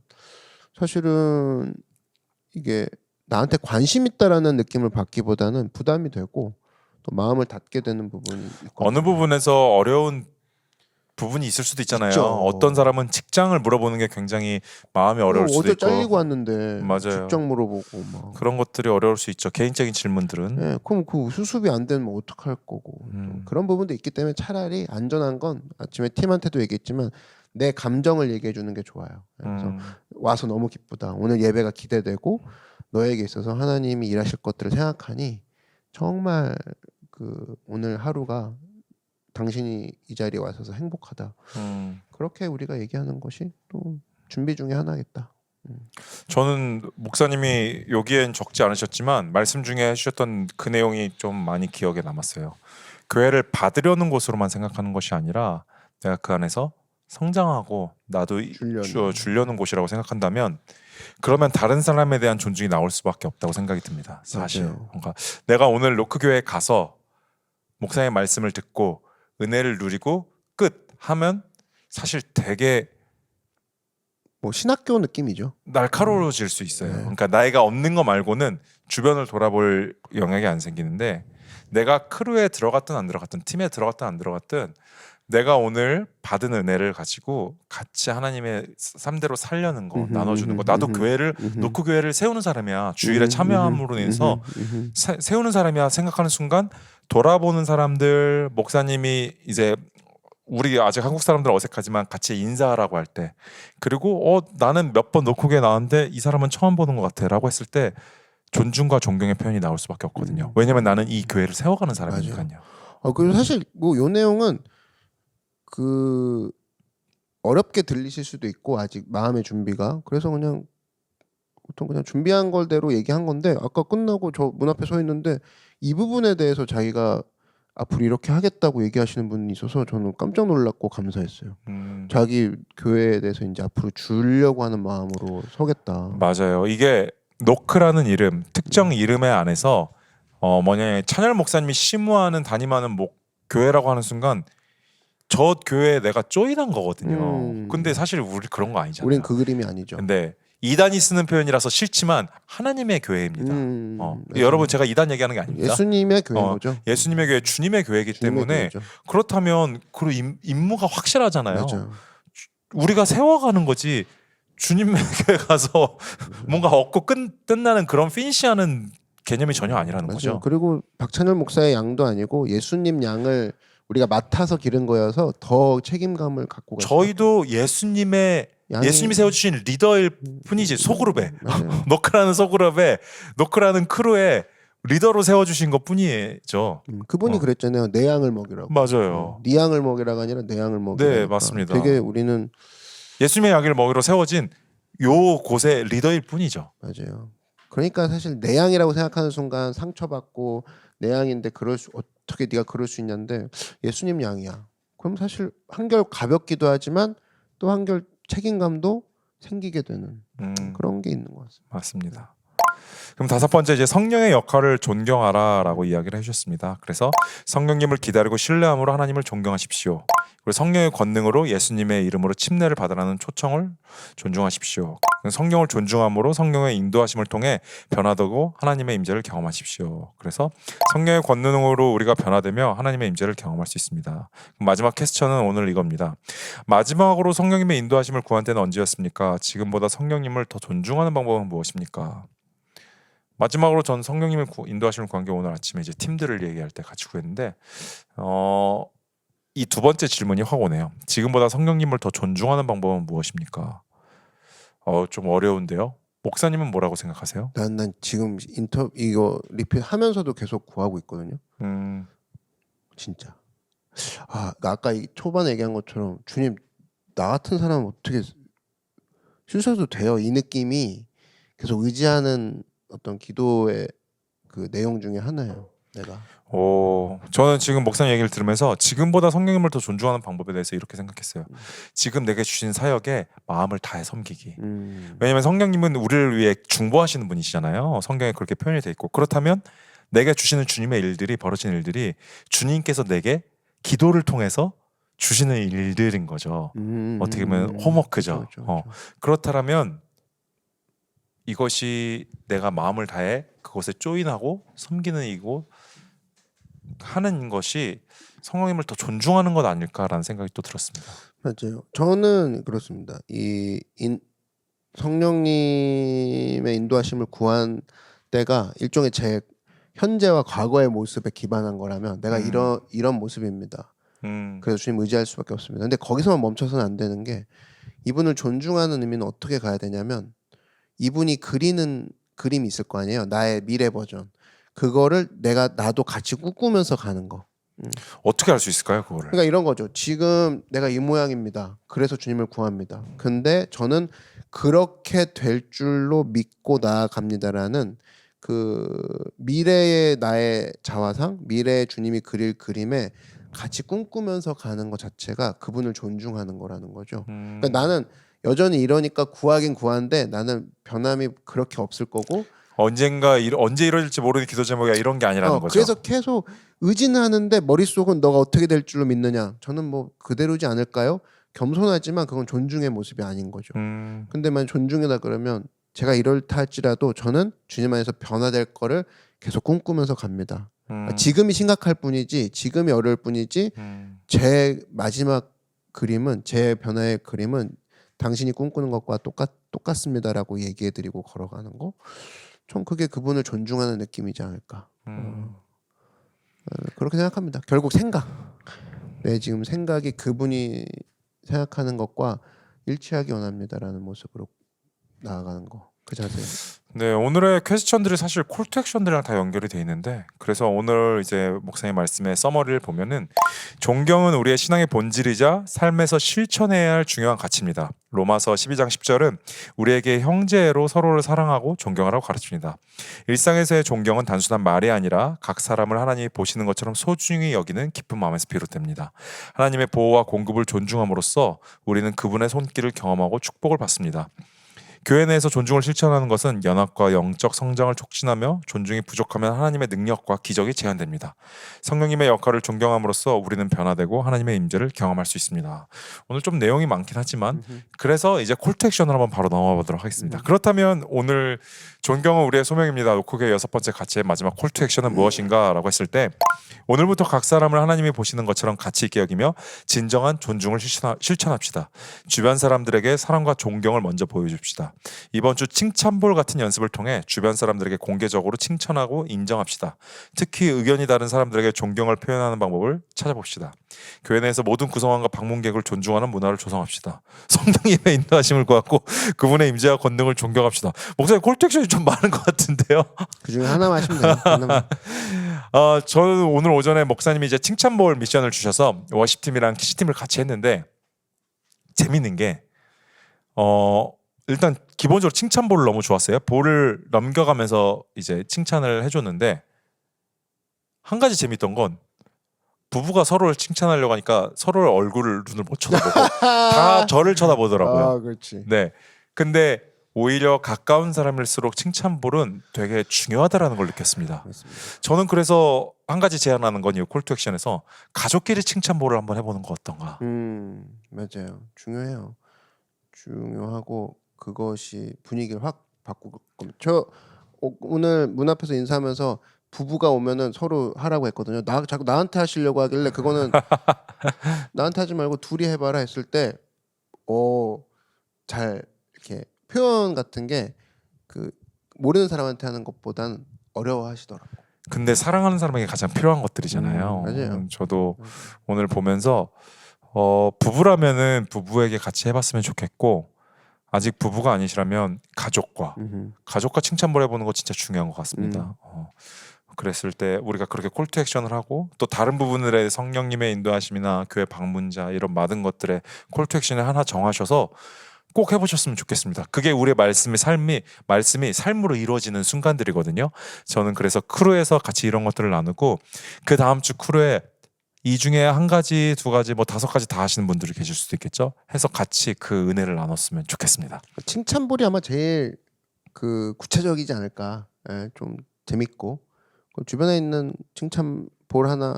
사실은 이게 나한테 관심 있다라는 느낌을 받기보다는 부담이 되고 또 마음을 닫게 되는 부분이 있거든요. 어느 부분에서 어려운 부분이 있을 수도 있잖아요. 있죠. 어떤 사람은 직장을 물어보는 게 굉장히 마음이 어려울 수도 어제 있고. 잘리고 왔는데 맞아요. 직장 물어보고 막 그런 것들이 어려울 수 있죠. 개인적인 질문들은. 예, 그럼 그 수습이 안 되면 어떡할 거고 또 그런 부분도 있기 때문에 차라리 안전한 건 아침에 팀한테도 얘기했지만 내 감정을 얘기해 주는 게 좋아요. 그래서 와서 너무 기쁘다. 오늘 예배가 기대되고 너에게 있어서 하나님이 일하실 것들을 생각하니 정말 그 오늘 하루가 당신이 이 자리에 와서 행복하다. 그렇게 우리가 얘기하는 것이 또 준비 중에 하나겠다. 저는 목사님이 여기엔 적지 않으셨지만 말씀 중에 해주셨던 그 내용이 좀 많이 기억에 남았어요. 교회를 받으려는 곳으로만 생각하는 것이 아니라 내가 그 안에서 성장하고 나도 주려는 곳이라고 생각한다면 그러면 다른 사람에 대한 존중이 나올 수밖에 없다고 생각이 듭니다. 사실. 그러니까 내가 오늘 로크 교회에 가서 목사님의 말씀을 듣고 은혜를 누리고 끝 하면 사실 되게 뭐 신학교 느낌이죠. 날카로워질 수 있어요. 그러니까 나이가 없는 거 말고는 주변을 돌아볼 영역이 안 생기는데 내가 크루에 들어갔든 안 들어갔든 팀에 들어갔든 안 들어갔든 내가 오늘 받은 은혜를 가지고 같이 하나님의 삶대로 살려는 거 나눠주는 거 나도 교회를 노크 교회를 세우는 사람이야. 주일에 참여함으로 인해서 세우는 사람이야 생각하는 순간 돌아보는 사람들 목사님이 이제 우리 아직 한국 사람들은 어색하지만 같이 인사하라고 할 때 그리고 나는 몇 번 노크 교회 나왔는데 이 사람은 처음 보는 것 같아 라고 했을 때 존중과 존경의 표현이 나올 수밖에 없거든요. 왜냐면 나는 이 교회를 세워가는 사람이니까요. 그리고 사실 뭐 요 내용은 그 어렵게 들리실 수도 있고 아직 마음의 준비가 그래서 그냥 보통 그냥 준비한 걸대로 얘기한 건데 아까 끝나고 저 문 앞에 서 있는데 이 부분에 대해서 자기가 앞으로 이렇게 하겠다고 얘기하시는 분이 있어서 저는 깜짝 놀랐고 감사했어요. 자기 교회에 대해서 이제 앞으로 주려고 하는 마음으로 서겠다. 맞아요. 이게 노크라는 이름, 특정 이름의 안에서 찬열 목사님이 심무하는 담임하는 교회라고 하는 순간 저 교회에 내가 조인한 거거든요. 근데 사실 우리 그런 거 아니잖아요. 우린 그 그림이 아니죠. 근데 이단이 쓰는 표현이라서 싫지만 하나님의 교회입니다. 맞아요. 여러분 제가 이단 얘기하는 게 아닙니다. 예수님의 교회인 거죠. 예수님의 교회, 주님의 교회이기 주님의 때문에 교회죠. 그렇다면 그 임무가 확실하잖아요. 맞아요. 우리가 세워가는 거지 주님의 교회 가서 뭔가 얻고 끝나는 그런 피니시하는 개념이 전혀 아니라는 맞아요. 거죠. 그리고 박찬일 목사의 양도 아니고 예수님 양을 우리가 맡아서 기른 거여서 더 책임감을 갖고 갈 저희도 예수님이 세워주신 리더일 뿐이지 소그룹에 맞아요. 노크라는 소그룹에 노크라는 크루에 리더로 세워주신 것 뿐이죠. 그분이 그랬잖아요. 내 양을 먹이라고. 맞아요. 네 양을 먹이라가 아니라 내 양을 먹이라. 네, 맞습니다. 되게 우리는 예수님의 양을 먹이러 세워진 요 곳의 리더일 뿐이죠. 맞아요. 그러니까 사실 내 양이라고 생각하는 순간 상처받고 내 양인데 어떻게 네가 그럴 수 있냐는데 예수님 양이야. 그럼 사실 한결 가볍기도 하지만 또 한결 책임감도 생기게 되는 그런 게 있는 것 같습니다. 맞습니다. 그럼 다섯 번째 이제 성령의 역할을 존경하라라고 이야기를 해주셨습니다. 그래서 성령님을 기다리고 신뢰함으로 하나님을 존경하십시오. 그리고 성령의 권능으로 예수님의 이름으로 침례를 받으라는 초청을 존중하십시오. 성령을 존중함으로 성령의 인도하심을 통해 변화되고 하나님의 임재를 경험하십시오. 그래서 성령의 권능으로 우리가 변화되며 하나님의 임재를 경험할 수 있습니다. 마지막 퀘스천은 오늘 이겁니다. 마지막으로 성령님의 인도하심을 구한 때는 언제였습니까? 지금보다 성령님을 더 존중하는 방법은 무엇입니까? 마지막으로 전 성령님의 인도하심을 구한 게 오늘 아침에 이제 팀들을 얘기할 때 같이 구했는데 이 두 번째 질문이 확 오네요. 지금보다 성령님을 더 존중하는 방법은 무엇입니까? 좀 어려운데요. 목사님은 뭐라고 생각하세요? 난 지금 이거 리필하면서도 계속 구하고 있거든요. 진짜. 아까 초반에 얘기한 것처럼 주님 나 같은 사람 어떻게 쓰셔도 돼요. 이 느낌이 계속 의지하는 어떤 기도의 그 내용 중에 하나예요. 내가. 저는 지금 목사님 얘기를 들으면서 지금보다 성령님을 더 존중하는 방법에 대해서 이렇게 생각했어요. 지금 내게 주신 사역에 마음을 다해 섬기기. 왜냐하면 성령님은 우리를 위해 중보하시는 분이시잖아요. 성경에 그렇게 표현이 돼 있고 그렇다면 내게 주시는 주님의 일들이 벌어지는 일들이 주님께서 내게 기도를 통해서 주시는 일들인 거죠. 어떻게 보면 홈워크죠. 그렇죠. 그렇다면 이것이 내가 마음을 다해 그것에 조인하고 섬기는 이고 하는 것이 성령님을 더 존중하는 것 아닐까라는 생각이 또 들었습니다. 맞아요. 저는 그렇습니다. 성령님의 인도하심을 구한 때가 일종의 제 현재와 과거의 모습에 기반한 거라면 내가 이런 모습입니다. 그래서 주님 의지할 수밖에 없습니다. 근데 거기서만 멈춰서는 안 되는 게 이분을 존중하는 의미는 어떻게 가야 되냐면 이분이 그리는 그림이 있을 거 아니에요. 나의 미래 버전. 그거를 나도 같이 꿈꾸면서 가는 거. 어떻게 할 수 있을까요, 그거를? 그러니까 이런 거죠. 지금 내가 이 모양입니다. 그래서 주님을 구합니다. 근데 저는 그렇게 될 줄로 믿고 나아갑니다라는 그 미래의 나의 자화상, 미래의 주님이 그릴 그림에 같이 꿈꾸면서 가는 것 자체가 그분을 존중하는 거라는 거죠. 그러니까 나는 여전히 이러니까 구하긴 구하는데 나는 변함이 그렇게 없을 거고 언제 이루어질지 모르는 기도 제목이야 이런 게 아니라는 거죠. 그래서 계속 의지는 하는데 머릿속은 너가 어떻게 될 줄로 믿느냐. 저는 뭐 그대로지 않을까요? 겸손하지만 그건 존중의 모습이 아닌 거죠. 근데 만약 존중이다 그러면 제가 이렇다 할지라도 저는 주님 안에서 변화될 거를 계속 꿈꾸면서 갑니다. 지금이 심각할 뿐이지 지금이 어려울 뿐이지 제 마지막 그림은 제 변화의 그림은 당신이 꿈꾸는 것과 똑같습니다라고 얘기해드리고 걸어가는 거. 좀 그게 그분을 존중하는 느낌이지 않을까. 그렇게 생각합니다. 결국 내 지금 생각이 그분이 생각하는 것과 일치하기 원합니다라는 모습으로 나아가는 거. 그 자세. 네, 오늘의 퀘스천들이 사실 콜투 액션들이랑 다 연결이 돼 있는데 그래서 오늘 이제 목사님 말씀의 서머리를 보면은 존경은 우리의 신앙의 본질이자 삶에서 실천해야 할 중요한 가치입니다. 로마서 12장 10절은 우리에게 형제로 서로를 사랑하고 존경하라고 가르칩니다. 일상에서의 존경은 단순한 말이 아니라 각 사람을 하나님이 보시는 것처럼 소중히 여기는 깊은 마음에서 비롯됩니다. 하나님의 보호와 공급을 존중함으로써 우리는 그분의 손길을 경험하고 축복을 받습니다. 교회 내에서 존중을 실천하는 것은 연합과 영적 성장을 촉진하며 존중이 부족하면 하나님의 능력과 기적이 제한됩니다. 성령님의 역할을 존경함으로써 우리는 변화되고 하나님의 임재를 경험할 수 있습니다. 오늘 좀 내용이 많긴 하지만 그래서 이제 콜투 액션을 한번 바로 넘어가 보도록 하겠습니다. 그렇다면 오늘 존경은 우리의 소명입니다. 노크교회 6번째 가치의 마지막 콜투 액션은 무엇인가 라고 했을 때 오늘부터 각 사람을 하나님이 보시는 것처럼 가치 있게 여기며 진정한 존중을 실천합시다. 주변 사람들에게 사랑과 존경을 먼저 보여줍시다. 이번 주 칭찬볼 같은 연습을 통해 주변 사람들에게 공개적으로 칭찬하고 인정합시다. 특히 의견이 다른 사람들에게 존경을 표현하는 방법을 찾아봅시다. 교회 내에서 모든 구성원과 방문객을 존중하는 문화를 조성합시다. 성령님의 인도하심을 구하고 그분의 임재와 권능을 존경합시다. 목사님 콜투 액션이 좀 많은 것 같은데요. 그 중에 하나만 하시면 돼요. 하나만. 저는 오늘 오전에 목사님이 이제 칭찬볼 미션을 주셔서 워십팀이랑 키시팀을 같이 했는데 재밌는 게 일단 기본적으로 칭찬볼을 너무 좋았어요. 볼을 넘겨가면서 이제 칭찬을 해줬는데 한 가지 재밌던 건 부부가 서로를 칭찬하려고 하니까 서로의 얼굴을 눈을 못 쳐다보고 다 저를 쳐다보더라고요. 아, 그렇지. 네. 근데 오히려 가까운 사람일수록 칭찬볼은 되게 중요하다라는 걸 느꼈습니다. 맞습니다. 저는 그래서 한 가지 제안하는 건 이 콜투 액션에서 가족끼리 칭찬볼을 한번 해보는 거 어떤가? 맞아요. 중요해요. 중요하고 그것이 분위기를 확 바꾸고 저 오늘 문 앞에서 인사하면서 부부가 오면은 서로 하라고 했거든요. 자꾸 나한테 하시려고 하길래 그거는 나한테 하지 말고 둘이 해봐라 했을 때 잘 이렇게 표현 같은 게 그 모르는 사람한테 하는 것보단 어려워하시더라고. 근데 사랑하는 사람에게 가장 필요한 것들이잖아요. 맞아요. 저도 오늘 보면서 부부라면은 부부에게 같이 해봤으면 좋겠고 아직 부부가 아니시라면 가족과 칭찬볼 해보는 거 진짜 중요한 것 같습니다. 그랬을 때 우리가 그렇게 콜투 액션을 하고 또 다른 부분들의 성령님의 인도하심이나 교회 방문자 이런 많은 것들의 콜투 액션을 하나 정하셔서 꼭 해보셨으면 좋겠습니다. 그게 우리의 말씀이 삶으로 이루어지는 순간들이거든요. 저는 그래서 크루에서 같이 이런 것들을 나누고 그 다음 주 크루에 이 중에 한 가지, 두 가지, 뭐 5가지 다 하시는 분들이 계실 수도 있겠죠. 해서 같이 그 은혜를 나눴으면 좋겠습니다. 칭찬볼이 아마 제일 그 구체적이지 않을까. 좀 재밌고 주변에 있는 칭찬볼 하나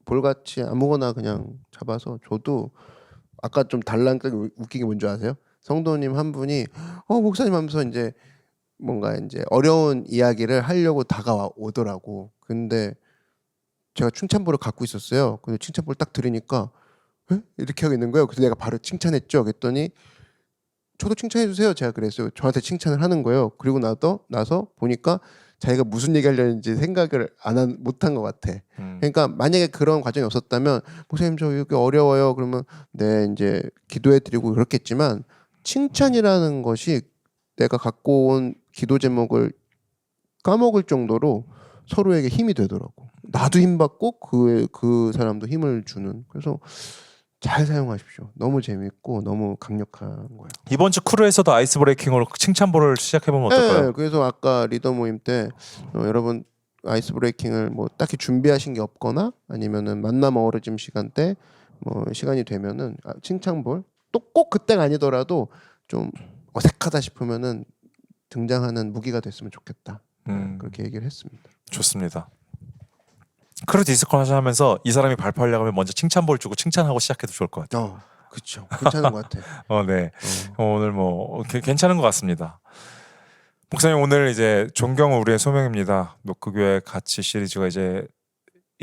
볼같이 아무거나 그냥 잡아서 줘도 아까 좀 달라니까 웃긴 게 뭔지 아세요? 성도님 한 분이 목사님 하면서 이제 뭔가 이제 어려운 이야기를 하려고 다가오더라고. 근데 제가 칭찬볼을 갖고 있었어요. 근데 칭찬볼 딱 들으니까 이렇게 하고 있는 거예요. 그래서 내가 바로 칭찬했죠. 그랬더니 저도 칭찬해 주세요. 제가 그랬어요. 저한테 칭찬을 하는 거예요. 그리고 나서 보니까 자기가 무슨 얘기 하려는지 생각을 못한 것 같아. 그러니까 만약에 그런 과정이 없었다면 목사님 저 이렇게 어려워요. 그러면 네 이제 기도해드리고 그렇겠지만 칭찬이라는 것이 내가 갖고 온 기도 제목을 까먹을 정도로 서로에게 힘이 되더라고. 나도 힘 받고 그 사람도 힘을 주는. 그래서 잘 사용하십시오. 너무 재밌고 너무 강력한 거예요. 이번 주 크루에서도 아이스 브레이킹으로 칭찬볼을 시작해보면 어떨까요? 네, 그래서 아까 리더 모임 때 여러분 아이스 브레이킹을 뭐 딱히 준비하신 게 없거나 아니면은 만남 어우러짐 시간 때 뭐 시간이 되면은 칭찬볼 또 꼭 그때가 아니더라도 좀 어색하다 싶으면은 등장하는 무기가 됐으면 좋겠다. 그렇게 얘기를 했습니다. 좋습니다. 크루 디스커션 하면서 이 사람이 발표하려고 하면 먼저 칭찬볼 주고 칭찬하고 시작해도 좋을 것 같아요. 그렇죠. 괜찮은 것 같아. 네. 오늘 뭐 괜찮은 것 같습니다. 목사님 오늘 이제 존경은 우리의 소명입니다. 노크교회 가치 시리즈가 이제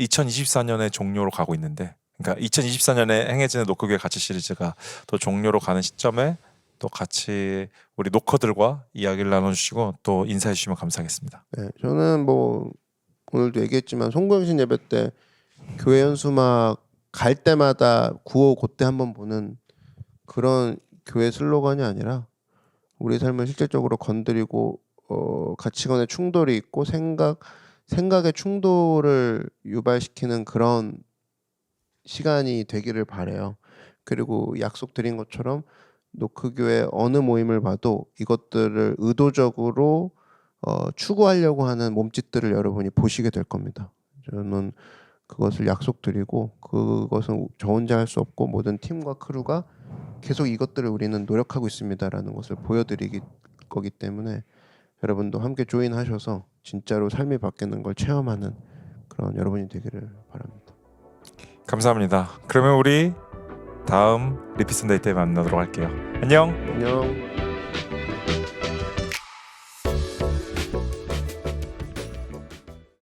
2024년에 종료로 가고 있는데, 그러니까 2024년에 행해지는 노크교회 가치 시리즈가 또 종료로 가는 시점에 또 같이 우리 노커들과 이야기를 나눠주시고 또 인사해 주시면 감사하겠습니다. 네, 저는 뭐 오늘도 얘기했지만 송구영신 예배 때 교회 연수막 갈 때마다 구호 그때 한번 보는 그런 교회 슬로건이 아니라 우리 삶을 실질적으로 건드리고 가치관의 충돌이 있고 생각의 충돌을 유발시키는 그런 시간이 되기를 바래요. 그리고 약속드린 것처럼 노크교회 어느 모임을 봐도 이것들을 의도적으로 추구하려고 하는 몸짓들을 여러분이 보시게 될 겁니다. 저는 그것을 약속드리고 그것은 저 혼자 할 수 없고 모든 팀과 크루가 계속 이것들을 우리는 노력하고 있습니다라는 것을 보여드리기 거기 때문에 여러분도 함께 조인하셔서 진짜로 삶이 바뀌는 걸 체험하는 그런 여러분이 되기를 바랍니다. 감사합니다. 그러면 우리 다음 리피슨데이 때 만나도록 할게요. 안녕. 안녕.